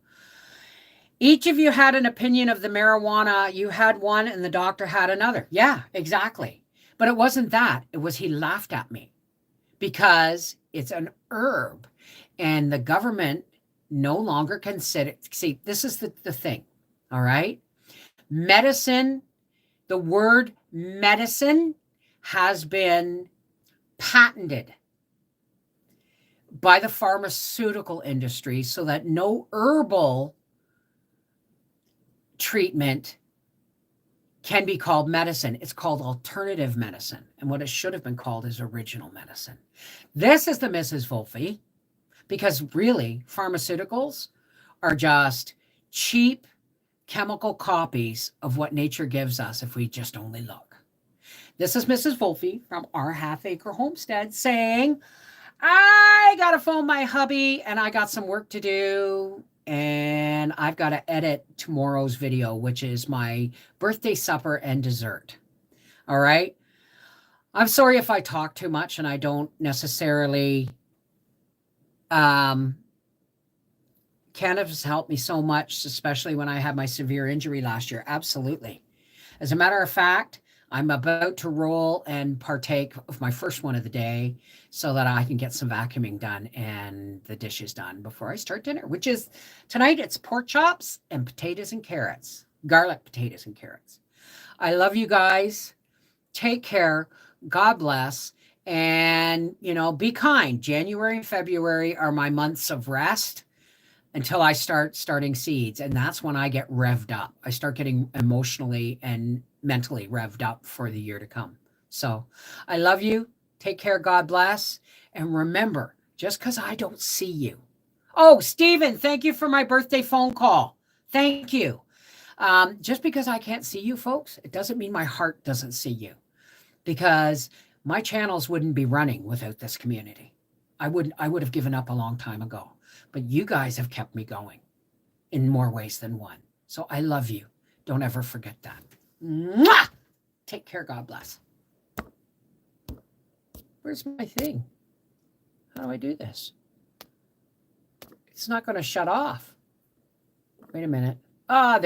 Each of you had an opinion of the marijuana. You had one and the doctor had another. Yeah, exactly. But it wasn't that. It was he laughed at me because it's an herb and the government no longer consider. See, this is the thing. All right. Medicine, the word medicine has been patented by the pharmaceutical industry so that no herbal treatment can be called medicine. It's called alternative medicine. And what it should have been called is original medicine. This is the Mrs. Wolfie, because really pharmaceuticals are just cheap chemical copies of what nature gives us if we just only look. This is Mrs. Wolfie from Our Half Acre Homestead saying, I got to phone my hubby and I got some work to do. And I've got to edit tomorrow's video, which is my birthday supper and dessert. All right. I'm sorry if I talk too much and I don't necessarily, cannabis helped me so much, especially when I had my severe injury last year. Absolutely. As a matter of fact, I'm about to roll and partake of my first one of the day so that I can get some vacuuming done and the dishes done before I start dinner, which is tonight. It's pork chops and potatoes and carrots, garlic potatoes and carrots. I love you guys. Take care. God bless. And, be kind. January and February are my months of rest until I starting seeds. And that's when I get revved up. I start getting emotionally and mentally revved up for the year to come. So I love you. Take care. God bless. And remember, just because I don't see you. Oh, Stephen, thank you for my birthday phone call. Thank you. Just because I can't see you folks, it doesn't mean my heart doesn't see you, because my channels wouldn't be running without this community. I would have given up a long time ago, but you guys have kept me going in more ways than one. So I love you. Don't ever forget that. Mwah! Take care. God bless. Where's my thing? How do I do this? It's not going to shut off. Wait a minute. Ah, there.